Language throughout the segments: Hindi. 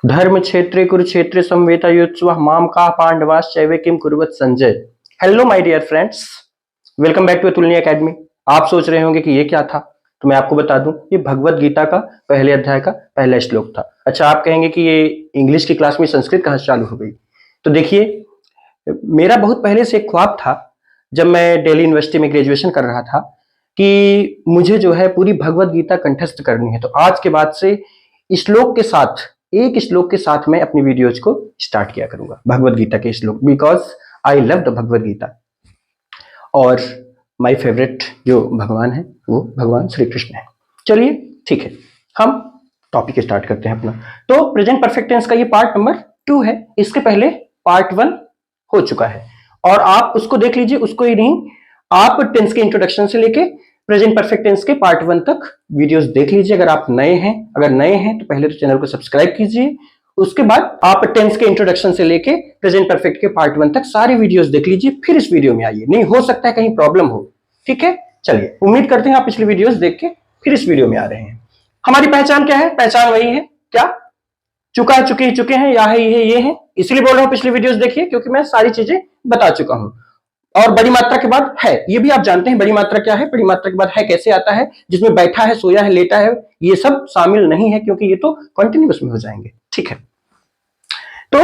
धर्म क्षेत्रे कुरुक्षेत्रे संवेतायुत्सवः मामकाः पांडवाश्चैव किम कुर्वत Sanjay. Hello my dear friends, welcome back to Atulniya academy. आप सोच रहे होंगे कि ये क्या था, तो मैं आपको बता दूं, ये भगवत गीता का पहले अध्याय का पहला श्लोक था। अच्छा, आप कहेंगे कि ये इंग्लिश की क्लास में संस्कृत कहाँ से चालू हो गई। तो देखिए, मेरा बहुत पहले से एक ख्वाब था, जब मैं दिल्ली यूनिवर्सिटी में ग्रेजुएशन कर रहा था, कि मुझे जो है पूरी भगवत गीता कंठस्थ करनी है। तो आज के बाद से श्लोक के साथ, एक श्लोक के साथ मैं अपनी वीडियोज को स्टार्ट किया करूंगा, भगवत गीता के श्लोक, because I love the Bhagavad Gita. और माय फेवरेट जो भगवान है वो भगवान श्री कृष्ण है। चलिए ठीक है, हम टॉपिक स्टार्ट करते हैं अपना। तो प्रेजेंट परफेक्ट टेंस का ये पार्ट नंबर 2 है। इसके पहले पार्ट 1 हो चुका है और आप उसको देख लीजिए। उसको ही नहीं, आप टेंस के इंट्रोडक्शन से लेके प्रेजेंट परफेक्ट टेंस के पार्ट 1 तक वीडियोस देख लीजिए। अगर आप नए हैं, तो पहले तो चैनल को सब्सक्राइब कीजिए। उसके बाद आप टेंस के इंट्रोडक्शन से लेके प्रेजेंट परफेक्ट के पार्ट 1 तक सारे वीडियोस देख लीजिए, फिर इस वीडियो में आइए। नहीं हो सकता है कहीं प्रॉब्लम हो, ठीक है। चलिए, उम्मीद करते हैं आप पिछली वीडियोस देख के फिर इस वीडियो में आ रहे हैं। हमारी पहचान क्या है? पहचान वही है, क्या चुका है, चुके हैं, या है, ये है। इसलिए बोल रहा हूं पिछली वीडियोस देखिए, क्योंकि मैं सारी चीजें बता चुका हूं। और बड़ी मात्रा के बाद है, ये भी आप जानते हैं बड़ी मात्रा क्या है। बड़ी मात्रा के बाद है कैसे आता है, जिसमें बैठा है, सोया है, लेटा है, ये सब शामिल नहीं है, क्योंकि ये तो कंटिन्यूअस में हो जाएंगे, ठीक है। तो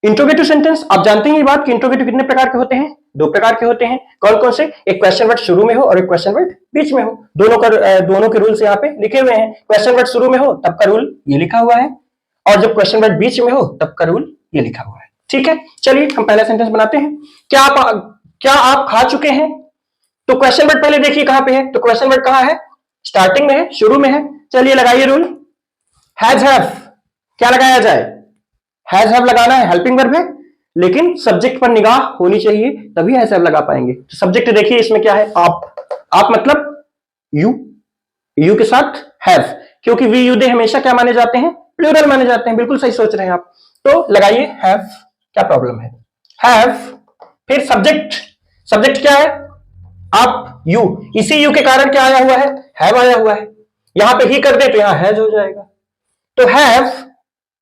इंट्रोगेटिव सेंटेंस, आप जानते हैं ये बात कि इंट्रोगेटिव कितने प्रकार के होते हैं? 2 प्रकार के होते हैं। कौन कौन से? एक क्वेश्चन वर्ड शुरू में हो और एक क्वेश्चन वर्ड बीच में हो। दोनों के रूल्स यहाँ पे लिखे हुए हैं। क्वेश्चन वर्ड शुरू में हो तब का रूल ये लिखा हुआ है, और जब क्वेश्चन वर्ड बीच में हो तब का रूल ये लिखा हुआ है, ठीक है। चलिए हम पहला सेंटेंस बनाते हैं। क्या आप खा चुके हैं? तो क्वेश्चन वर्ड पहले देखिए कहां पे है। तो क्वेश्चन वर्ड कहां है? स्टार्टिंग में है, शुरू में है। चलिए लगाइए रूल, हैज हैव। क्या लगाया जाए? हैज हैव लगाना है, हेल्पिंग वर्ब है, लेकिन सब्जेक्ट पर निगाह होनी चाहिए, तभी हैज हैव लगा पाएंगे। तो सब्जेक्ट देखिए इसमें क्या है? आप मतलब यू के साथ हैव, क्योंकि वी यू दे हमेशा क्या माने जाते हैं? प्लूरल माने जाते हैं। बिल्कुल सही सोच रहे हैं आप। तो लगाइए हैव, क्या प्रॉब्लम है? हैव, फिर सब्जेक्ट क्या है? आप, यू। इसी यू के कारण क्या आया हुआ है? हैव आया हुआ है। यहां पे ही कर दे तो यहां हैज हो जाएगा। तो हैव,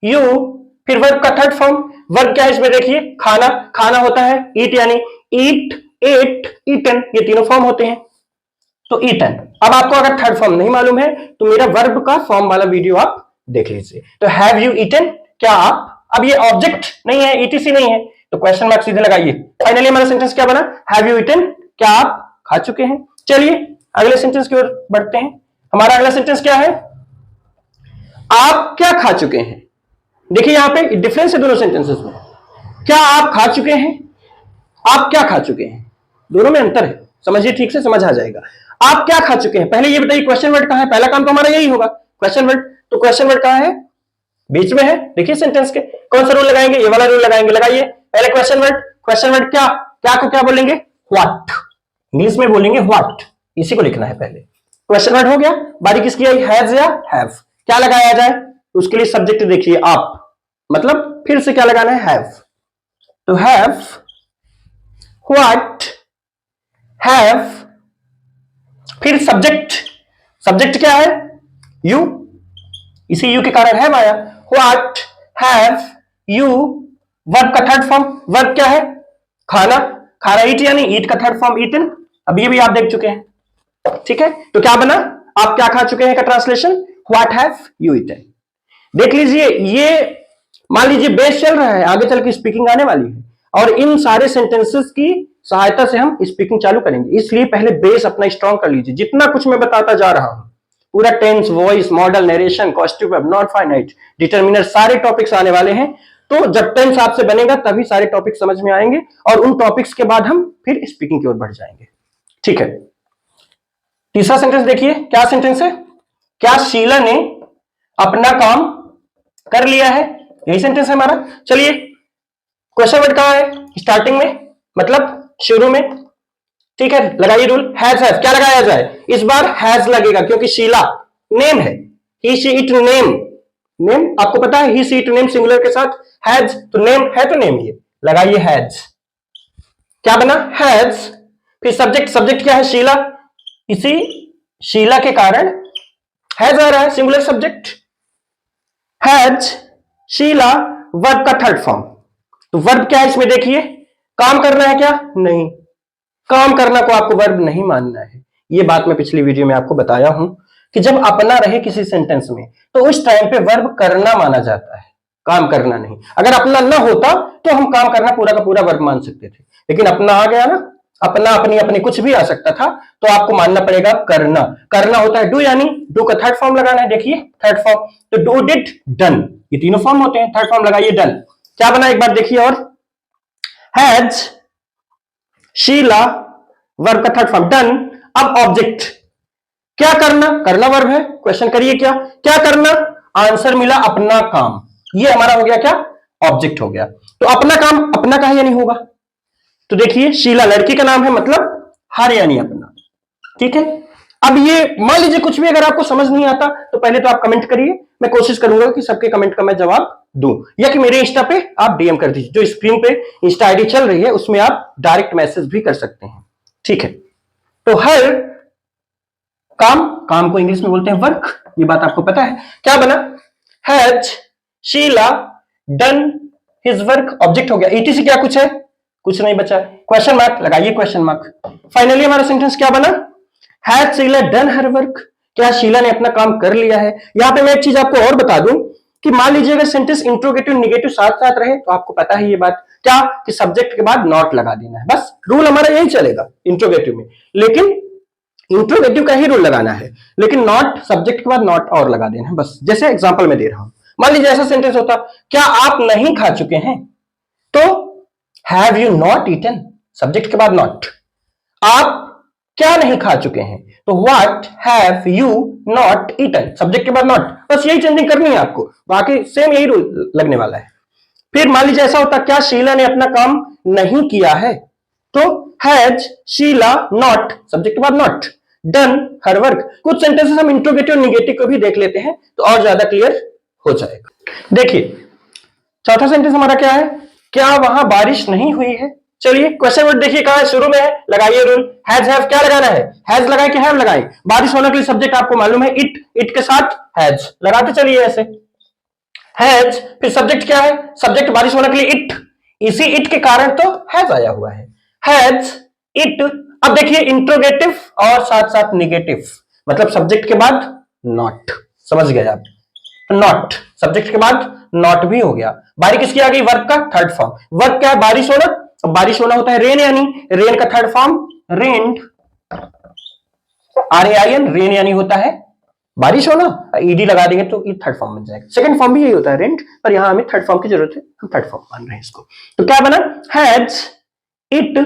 यू, फिर वर्ब का थर्ड फॉर्म। वर्ब क्या है इसमें? देखिए, खाना होता है ईट, यानी ईट, एट, ईटन, ये तीनों फॉर्म होते हैं। तो ईटन। अब आपको अगर थर्ड फॉर्म नहीं मालूम है तो मेरा वर्ब का फॉर्म वाला वीडियो आप देख लीजिए। तो हैव यू ईटन, क्या आप? अब ये ऑब्जेक्ट नहीं है, ईटीसी नहीं है, तो क्वेश्चन मार्क सीधे लगाइए। फाइनली हमारा सेंटेंस क्या बना? हैव यू ईटन, क्या आप खा चुके हैं? चलिए अगले सेंटेंस की ओर बढ़ते हैं। हमारा अगला सेंटेंस क्या है? आप क्या खा चुके हैं? देखिए यहां पे डिफरेंस है दोनों सेंटेंसेस में। क्या आप खा चुके हैं? आप क्या खा चुके हैं? दोनों में अंतर है, समझिए, ठीक से समझ आ जाएगा। आप क्या खा चुके हैं, पहले ये बताइए क्वेश्चन वर्ड कहां है? पहला काम तो हमारा यही होगा, क्वेश्चन वर्ड। तो क्वेश्चन वर्ड कहां है? बीच में है। देखिए सेंटेंस के कौन सा रूल लगाएंगे? ये वाला रूल लगाएंगे। लगाइए पहले क्वेश्चन वर्ड क्या, को क्या बोलेंगे? व्हाट। इंग्लिश में बोलेंगे व्हाट, इसी को लिखना है पहले। क्वेश्चन वर्ड हो गया। बारी किसकी आई? हैज या हैव। क्या लगाया जाए? उसके लिए सब्जेक्ट देखिए, आप, मतलब फिर से क्या लगाना है? हैव। तो हैव, व्हाट, हैव, फिर सब्जेक्ट क्या है? यू, इसी यू के कारण हैव आया। व्हाट, हैव, यू, वर्ब का थर्ड फॉर्म। वर्ब क्या है? खाना ईट, यानी ईट का थर्ड फॉर्म ईटन। अब ये भी आप देख चुके हैं, ठीक है। तो क्या बना? आप क्या खा चुके हैं का translation what have you eaten. देख लीजिए, ये मान लीजिए बेस चल रहा है, आगे चल के स्पीकिंग आने वाली है, और इन सारे सेंटेंसेस की सहायता से हम स्पीकिंग चालू करेंगे। इसलिए पहले बेस अपना स्ट्रॉन्ग कर लीजिए। जितना कुछ मैं बताता जा रहा हूं, पूरा tense, voice, modal, narration, causative verb, not finite, determiner, सारे टॉपिक्स आने वाले हैं। तो जब टेंस आपसे बनेगा तभी सारे टॉपिक्स समझ में आएंगे, और उन टॉपिक्स के बाद हम फिर स्पीकिंग की ओर बढ़ जाएंगे, ठीक है। तीसरा सेंटेंस देखिए, क्या सेंटेंस है? क्या शीला ने अपना काम कर लिया है? यही सेंटेंस है हमारा। चलिए, क्वेश्चन वर्ड कहां है? स्टार्टिंग में, मतलब शुरू में, ठीक है। लगाइए रूल, हैज हैव। क्या लगाया जाए? इस बार हैज लगेगा, क्योंकि शीला नेम है। ही शी इट नेम आपको पता है, ही शी इट नेम सिंगुलर के साथ हैज, तो नेम है, तो नेम ही लगाइए हैज। क्या बना? हैज। फिर सब्जेक्ट क्या है? शीला, इसी शीला के कारण हैज आ रहा है, singular subject has. Sheila verb का थर्ड फॉर्म। तो वर्ब क्या है इसमें देखिए, काम करना है क्या? नहीं, काम करना को आपको वर्ब नहीं मानना है। ये बात मैं पिछली वीडियो में आपको बताया हूं कि जब अपना रहे किसी सेंटेंस में तो उस टाइम पे वर्ब करना माना जाता है, काम करना नहीं। अगर अपना ना होता तो हम काम करना पूरा का पूरा वर्ब मान सकते थे, लेकिन अपना आ गया ना, अपना अपनी अपनी कुछ भी आ सकता था, तो आपको मानना पड़ेगा करना। करना होता है डू, यानी डू का थर्ड फॉर्म लगाना है। देखिए थर्ड फॉर्म, तो डू, डिड, डन, ये तीनों फॉर्म होते हैं। थर्ड फॉर्म लगाइए डन। क्या बना एक बार देखिए, और हैज, शीला वर्ब का थर्ड फॉर्म डन। अब ऑब्जेक्ट, क्या करना, करना वर्ब है, क्वेश्चन करिए क्या क्या करना, आंसर मिला अपना काम, ये हमारा हो गया क्या, ऑब्जेक्ट हो गया। तो अपना काम अपना का है या नहीं होगा? तो देखिए शीला लड़की का नाम है, मतलब हर यानी अपना। ठीक है, अब ये मान लीजिए कुछ भी अगर आपको समझ नहीं आता तो पहले तो आप कमेंट करिए, मैं कोशिश करूंगा कि सबके कमेंट का मैं जवाब दूं, या कि मेरे इंस्टा पे आप डीएम कर दीजिए। जो स्क्रीन पे इंस्टा आईडी चल रही है उसमें आप डायरेक्ट मैसेज भी कर सकते हैं। ठीक है, तो हर काम, काम को इंग्लिश में बोलते हैं वर्क, ये बात आपको पता है। क्या बना, has Sheila done his work, object हो गया। ईटीसी क्या कुछ है? कुछ नहीं बचा। क्वेश्चन मार्क लगाइए, क्वेश्चन मार्क। फाइनली हमारा सेंटेंस क्या बना, has Sheila done her work, क्या शीला ने अपना काम कर लिया है। यहां पे मैं एक चीज आपको और बता दूं कि मान लीजिए अगर सेंटेंस इंट्रोगेटिव निगेटिव साथ साथ रहे तो आपको पता है ये बात क्या, कि सब्जेक्ट के बाद नॉट लगा देना है, बस रूल हमारा यही चलेगा इंट्रोगेटिव में। लेकिन इंट्रोगेटिव का ही रूल लगाना है, लेकिन नॉट, सब्जेक्ट के बाद नॉट और लगा देना है, बस। जैसे एग्जांपल में दे रहा हूं, मान लीजिए ऐसा सेंटेंस होता, क्या आप नहीं खा चुके हैं, तो have you not eaten, subject के बाद नॉट। आप क्या नहीं खा चुके हैं, तो what have you not eaten, subject के बाद नॉट। बस यही चेंजिंग करनी है आपको, बाकी सेम यही रूल लगने वाला है। फिर मान लीजिए ऐसा होता, क्या शीला ने अपना काम नहीं किया है, तो हैज शीला नॉट, सब्जेक्ट के बाद नॉट, डन हर वर्क। कुछ सेंटेंसेस हम इंट्रोगेटिव निगेटिव को भी देख लेते हैं तो और ज्यादा क्लियर हो जाएगा। देखिए चौथा सेंटेंस हमारा क्या है, क्या वहां बारिश नहीं हुई है। चलिए क्वेश्चन वर्ड देखिए कहां है, शुरू में है, लगाइए रूल। हैज हैव क्या लगाना है, हैज लगाए कि हैव लगाए। बारिश होने के लिए सब्जेक्ट आपको मालूम है इट, इट के साथ हैज लगाते चलिए ऐसे। हैज, फिर सब्जेक्ट क्या है, सब्जेक्ट बारिश होने के लिए इट, इसी इट के कारण तो हैज आया हुआ है, हैज इट। अब देखिए इंट्रोगेटिव और साथ साथ निगेटिव, मतलब सब्जेक्ट के बाद नॉट, समझ गए आप, नॉट सब्जेक्ट के बाद नॉट भी हो गया। बारी किसकी आ गई, वर्क का थर्ड फॉर्म। वर्क क्या है, बारिश होना, बारिश होना होता है रेन, यानी रेन का थर्ड फॉर्म रेन्ड, RAIN, रेन यानी होता है बारिश होना, ईडी लगा देंगे तो ये थर्ड फॉर्म बन जाएगा। सेकंड फॉर्म भी यही होता है रेंट, पर यहां हमें थर्ड फॉर्म की जरूरत है, हम थर्ड फॉर्म मान रहे हैं इसको। तो क्या बना, हैज इट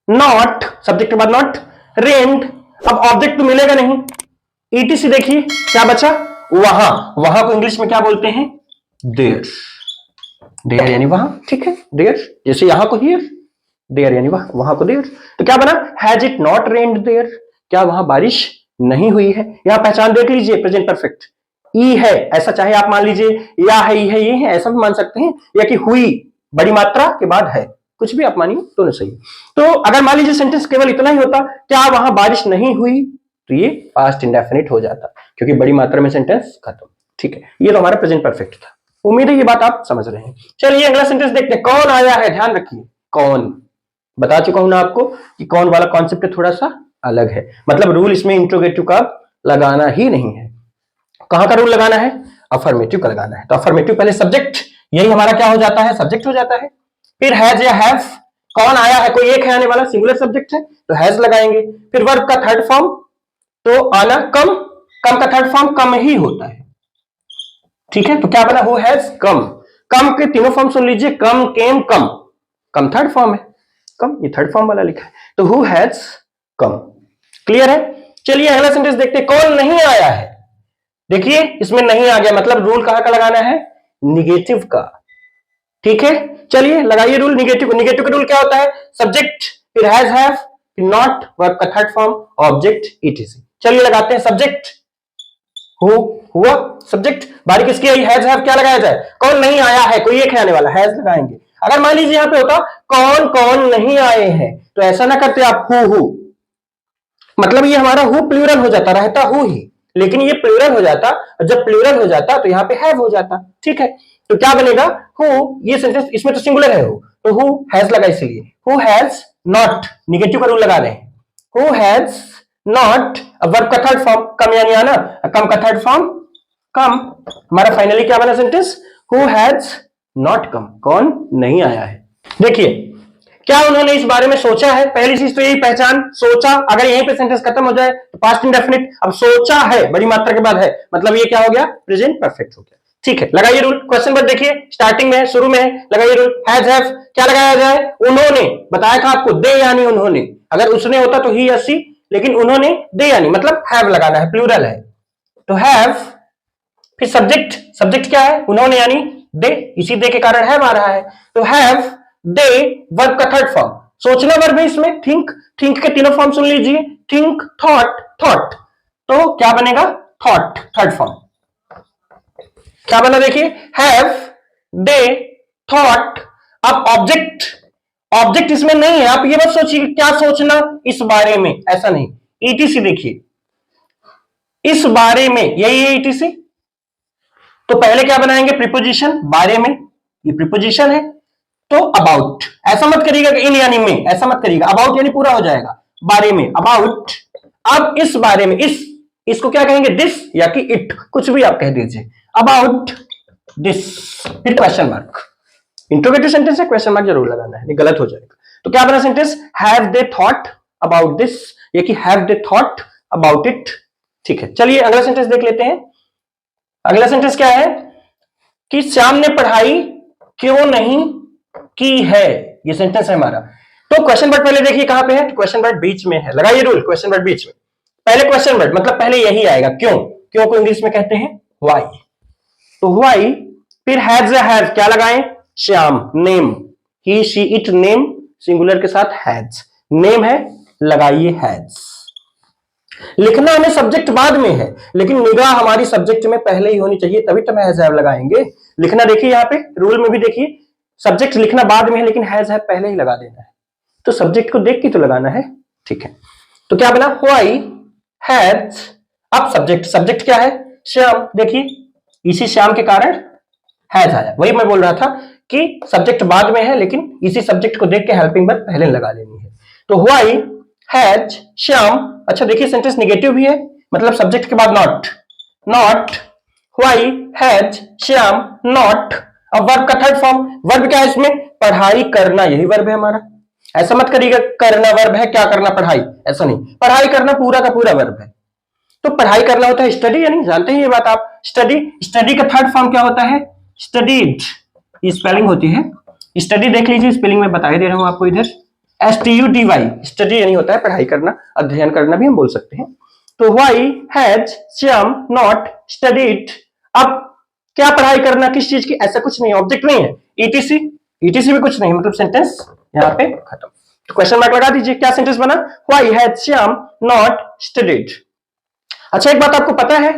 नॉट, सब्जेक्ट के बाद नॉट, रेंट। अब ऑब्जेक्ट तो मिलेगा नहीं, ETC देखिए क्या बचा, वहां, वहां को इंग्लिश में क्या बोलते हैं, देयर, देयर यानी वहां। ठीक है, देयर, जैसे यहां को हियर, देयर यानी वहां, वहां को देयर। तो क्या बना, has it not rained there, क्या वहां बारिश नहीं हुई है। यहां पहचान देख लीजिए, प्रेजेंट परफेक्ट, ई है, ऐसा चाहे आप मान लीजिए, या है, ई है, ये है, ऐसा भी मान सकते हैं, या कि हुई बड़ी मात्रा के बाद है, कुछ भी आप मानिए दोनों सही। तो अगर मान लीजिए सेंटेंस केवल इतना ही होता, क्या वहां बारिश नहीं हुई, तो ये पास्ट इंडेफिनिट हो जाता, क्योंकि बड़ी मात्रा में सेंटेंस खत्म। ठीक है, ये तो हमारा प्रेजेंट परफेक्ट था। उम्मीद है ये बात आप समझ रहे हैं। चलिए अगला सेंटेंस देखते हैं, कौन आया है, ध्यान रखिए, कौन, बता चुका हूं ना आपको कि कौन वाला कॉन्सेप्ट थोड़ा सा अलग है, मतलब रूल इसमें इंट्रोगेटिव का लगाना ही नहीं है। कहां का रूल लगाना है, अफर्मेटिव का लगाना है। तो अफर्मेटिव पहले सब्जेक्ट, यही हमारा क्या हो जाता है, सब्जेक्ट हो जाता है। फिर हैज या हैव, कौन आया है, कोई एक है आने वाला, सिंगुलर सब्जेक्ट है तो हैज लगाएंगे। फिर वर्ब का थर्ड फॉर्म, तो आना कम, कम का थर्ड फॉर्म कम ही होता है। ठीक है, तो क्या बना, हु हैज कम, कम के तीनों फॉर्म सुन लीजिए, कम, केम, कम, कम थर्ड फॉर्म है, कम ये थर्ड फॉर्म वाला लिखा है, तो हु हैज कम। क्लियर है। चलिए अगला सेंटेंस देखते हैं, कौन नहीं आया है। देखिए इसमें नहीं आ गया, मतलब रूल कहां का लगाना है, निगेटिव का। ठीक है, चलिए लगाइए रूल निगेटिव। निगेटिव का रूल क्या होता है, सब्जेक्ट, फिर हैज हैव, फिर नॉट, वर्ब का थर्ड फॉर्म, ऑब्जेक्ट, ETC। चलिए लगाते हैं सब्जेक्ट, हु हुआ सब्जेक्ट, बारी किसकी आई, हैज हैव, क्या लगाया जाए, कौन नहीं आया है, कोई एक है आने वाला, हैज लगाएंगे। अगर मान लीजिए यहां पे होता कौन कौन नहीं आए हैं, तो ऐसा ना करते आप हु, मतलब ये हमारा हु प्लूरल हो जाता, रहता हु ही, लेकिन ये प्लूरल हो जाता, जब प्लूरल हो जाता तो यहां पे हैव हो जाता। ठीक है, तो क्या बनेगा, हु, ये सेंटेंस इसमें तो सिंगुलर है, हु, तो हु हैज लगा इसलिए, हु हैज नॉट, निगेटिव का रूल लगा रहे हैं, हु हैज नॉट, वर्ब का थर्ड फॉर्म कम यानी आना, कम का थर्ड फॉर्म कम, हमारा फाइनली क्या बना sentence, who has not come, कौन नहीं आया है। देखिए क्या उन्होंने इस बारे में सोचा है, पहली चीज तो यही पहचान, सोचा, अगर यहीं पे सेंटेंस खत्म हो जाए तो पास्ट इंडेफिनिट, अब सोचा है बड़ी मात्रा के बाद है, मतलब ये क्या हो गया, प्रेजेंट परफेक्ट हो गया। ठीक है, लगाइए रूल, क्वेश्चन पर देखिए, स्टार्टिंग में शुरू में लगाइए रूल, हैज हैव क्या लगाया जाए, उन्होंने, बताया था आपको, दे यानी उन्होंने, अगर उसने होता तो ही या सी, लेकिन उन्होंने दे यानी मतलब हैव लगाना है, प्लूरल है, तो हैव, फिर सब्जेक्ट, सब्जेक्ट क्या है, उन्होंने यानी दे, इसी दे के कारण हैव आ रहा है, तो हैव दे, वर्ब का थर्ड फॉर्म, सोचना वर्ब है इसमें, थिंक, थिंक के तीनों फॉर्म सुन लीजिए, थिंक, थॉट, थॉट, तो क्या बनेगा, थॉट थर्ड फॉर्म, क्या बना देखिए, हैव दे थॉट, अब ऑब्जेक्ट, ऑब्जेक्ट इसमें नहीं है, आप ये मत सोचिए क्या सोचना इस बारे में, ऐसा नहीं, ईटीसी देखिए, इस बारे में, यही है ईटीसी, तो पहले क्या बनाएंगे, प्रीपोजिशन, बारे में, ये प्रीपोजिशन है, तो अबाउट, ऐसा मत करिएगा कि इन यानी में, ऐसा मत करिएगा, अबाउट यानी पूरा हो जाएगा, बारे में, अबाउट, अब इस बारे में, इसको क्या कहेंगे, दिस या कि इट, कुछ भी आप कह दीजिए, अबाउट दिस, फिर क्वेश्चन मार्क, इंट्रोगेटिव सेंटेंस है, क्वेश्चन मार्क जरूर लगाना है, नहीं गलत हो जाएगा, तो क्या बना sentence, have they thought about this, या कि have they thought about it. ठीक है, चलिए अगला सेंटेंस देख लेते हैं, अगला सेंटेंस क्या है, कि श्याम ने पढ़ाई क्यों नहीं की है, ये सेंटेंस है हमारा, तो क्वेश्चन वर्ड पहले देखिए कहां पे है, तो क्वेश्चन वर्ड बीच में है, लगाइए रूल, क्वेश्चन वर्ड बीच में, पहले क्वेश्चन वर्ड मतलब पहले यही आएगा, क्यों, क्यों को इंग्लिश में कहते हैं व्हाई, तो व्हाई, फिर हैज हैव क्या लगाएं, Shyam, name, he she it, name singular के साथ हैज, नेम है, लगाइए हैज, लिखना हमें सब्जेक्ट बाद में है, लेकिन निगाह हमारी सब्जेक्ट में पहले ही होनी चाहिए, तभी तो हम हैज हैव लगाएंगे, लिखना देखिए यहाँ पे रूल में भी देखिए, सब्जेक्ट लिखना बाद में है, लेकिन हैज हैव पहले ही लगा देना है, तो सब्जेक्ट को देख के तो लगाना है। ठीक है, तो क्या बना, व्हाई हैज, अब सब्जेक्ट, सब्जेक्ट क्या है, श्याम, देखिए इसी श्याम के कारण हैज आया, वही मैं बोल रहा था कि सब्जेक्ट बाद में है, लेकिन इसी सब्जेक्ट को देख के हेल्पिंग वर्ब पहले लगा लेनी है, तो व्हाई हैज श्याम, अच्छा देखिए सेंटेंस निगेटिव भी है, मतलब सब्जेक्ट के बाद not, not, why has Shyam not, अब वर्ब का थर्ड फॉर्म, वर्ब क्या है इसमें, पढ़ाई करना, यही वर्ब है हमारा, ऐसा मत करिएगा करना वर्ब है, क्या करना पढ़ाई, ऐसा नहीं, पढ़ाई करना पूरा का पूरा वर्ब है, तो पढ़ाई करना होता है स्टडी, यानी जानते हैं ये बात आप, स्टडी, स्टडी का थर्ड फॉर्म क्या होता है, स्टडीड, ये स्पेलिंग होती है, स्टडी देख लीजिए, स्पेलिंग में बता दे रहा हूं आपको इधर, STUDY, स्टडी यानी होता है पढ़ाई करना, अध्ययन करना भी हम बोल सकते हैं, तो why has Shyam not studied, अब क्या पढ़ाई करना, किस चीज की, ऐसा कुछ नहीं, ऑब्जेक्ट नहीं है, ईटीसी, ईटीसी भी कुछ नहीं, मतलब सेंटेंस यहाँ पे खत्म, तो क्वेश्चन मार्क लगा दीजिए, क्या सेंटेंस बना, why has Shyam not studied. अच्छा एक बात आपको पता है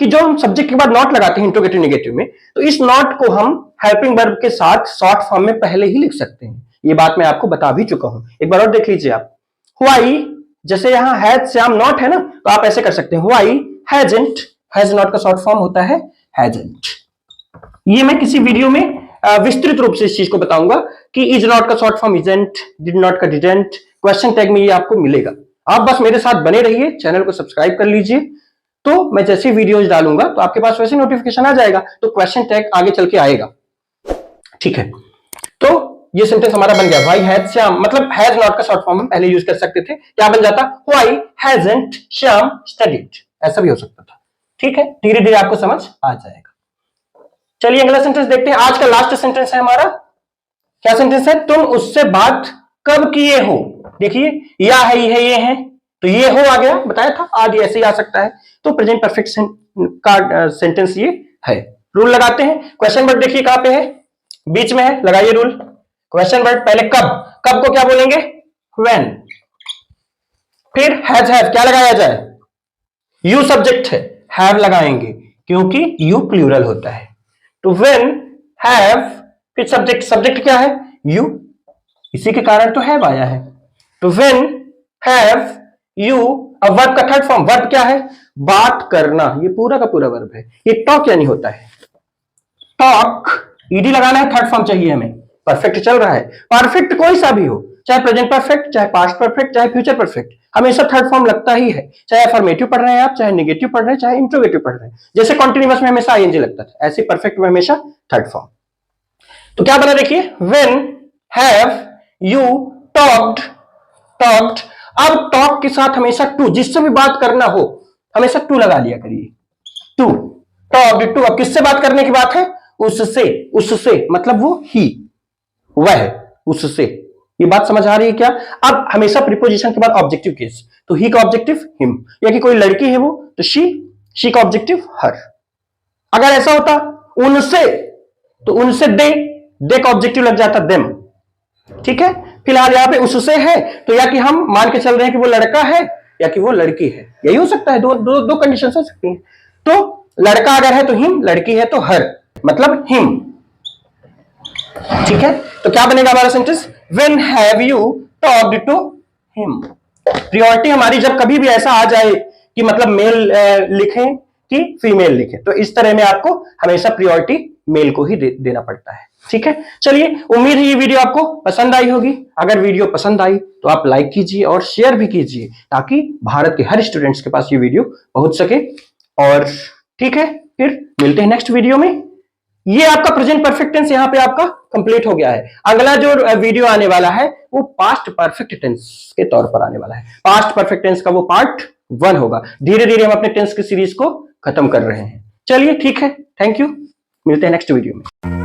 कि जो हम सब्जेक्ट के बाद नॉट लगाते हैं इंट्रोगेटिव नेगेटिव में, तो इस नॉट को हम हेल्पिंग वर्ब के साथ शॉर्ट फॉर्म में पहले ही लिख सकते हैं, ये बात मैं आपको बता भी चुका हूं, एक बार और देख लीजिए आप, व्हाई, जैसे यहां हैज श्याम नॉट है ना, तो आप ऐसे कर सकते हैं, व्हाई हैजंट, हैज नॉट का शॉर्ट फॉर्म होता है हैजंट, ये मैं किसी वीडियो में विस्तृत रूप से इस चीज को बताऊंगा कि इज नॉट का short form isn't, did not का डिडेंट, क्वेश्चन टैग में ये आपको मिलेगा, आप बस मेरे साथ बने रहिए, चैनल को सब्सक्राइब कर लीजिए, तो मैं जैसे वीडियोज डालूंगा तो आपके पास वैसे नोटिफिकेशन आ जाएगा, तो क्वेश्चन टैग आगे चल के आएगा। ठीक है, तो ये सेंटेंस हमारा बन गया, व्हाई हैज श्याम, मतलब हैज नॉट का शॉर्ट फॉर्म हम पहले यूज कर सकते थे, क्या बन जाता, व्हाई हैजंट श्याम स्टडीड, ऐसा भी हो सकता था। ठीक है, धीरे धीरे आपको समझ आ जाएगा। चलिए अगला सेंटेंस देखते हैं, आज का लास्ट सेंटेंस है हमारा, क्या सेंटेंस है, तुम उससे बात कब किए हो, देखिए या है, ये है, तो ये हो आ गया, बताया था आदि ऐसे ही आ सकता है, तो प्रेजेंट परफेक्ट का सेंटेंस ये है। रूल लगाते हैं, क्वेश्चन वर्ड देखिए कहां पे है, बीच में है, लगाइए रूल, क्वेश्चन वर्ड पहले कब, कब को क्या बोलेंगे, व्हेन, फिर हैज हैव क्या लगाया जाए, यू सब्जेक्ट है, हैव लगाएंगे क्योंकि यू प्लूरल होता है, तो व्हेन हैव, फिर सब्जेक्ट, सब्जेक्ट क्या है, यू, इसी के कारण तो हैव आया है, तो व्हेन हैव यू, अब वर्ब का थर्ड फॉर्म, वर्ब क्या है, बात करना, ये पूरा का पूरा वर्ब है, ये टॉक यानी होता है, टॉक, ईडी लगाना है, थर्ड फॉर्म चाहिए हमें, परफेक्ट चल रहा है, परफेक्ट कोई सा भी हो, चाहे प्रेजेंट परफेक्ट, चाहे पास्ट परफेक्ट, चाहे फ्यूचर परफेक्ट, हमेशा थर्ड फॉर्म लगता ही है, चाहे अफर्मेटिव पढ़ रहे हैं आप, चाहे नेगेटिव पढ़ रहे हैं, चाहे इंट्रोगेटिव पढ़ रहे हैं। जैसे कॉन्टिन्यूअस में हमेशा आईएनजी लगता था, ऐसे परफेक्ट में हमेशा थर्ड फॉर्म। तो क्या बना देखिए, when have you talked, talked, अब टॉक के साथ हमेशा टू, जिससे भी बात करना हो हमेशा टू लगा लिया करिए, टू, टॉक्ड टू। अब किससे बात करने की बात है, उससे, उससे मतलब वो ही, वह, उससे, ये बात समझ आ रही है क्या। अब हमेशा प्रीपोजिशन के बाद ऑब्जेक्टिव केस, तो ही का ऑब्जेक्टिव हिम, या कि कोई लड़की है वो तो शी का ऑब्जेक्टिव हर। अगर ऐसा होता उनसे, तो उनसे दे का ऑब्जेक्टिव लग जाता देम, ठीक है। फिलहाल यहां पे उससे है, तो या कि हम मान के चल रहे हैं कि वो लड़का है या कि वो लड़की है, यही हो सकता है, दो कंडीशन हो सकती है। तो लड़का अगर है तो हिम, लड़की है तो हर, मतलब हिम, ठीक है। तो क्या बनेगा हमारा sentence, when have you talked to him. Priority हमारी जब कभी भी ऐसा आ जाए कि मतलब मेल लिखें कि फीमेल लिखें, तो इस तरह में आपको हमेशा प्रियोरिटी मेल को ही देना पड़ता है, ठीक है। चलिए, उम्मीद है ये वीडियो आपको पसंद आई होगी। अगर वीडियो पसंद आई तो आप लाइक कीजिए और शेयर भी कीजिए, ताकि भारत के हर स्टूडेंट्स के पास ये वीडियो पहुंच सके। और ठीक है, फिर मिलते हैं नेक्स्ट वीडियो में। ये आपका प्रेजेंट परफेक्ट टेंस यहाँ पे आपका कंप्लीट हो गया है। अगला जो वीडियो आने वाला है वो पास्ट परफेक्ट टेंस के तौर पर आने वाला है। पास्ट परफेक्ट टेंस का वो पार्ट 1 होगा। धीरे धीरे हम अपने टेंस की सीरीज को खत्म कर रहे हैं। चलिए ठीक है, थैंक यू, मिलते हैं नेक्स्ट वीडियो में।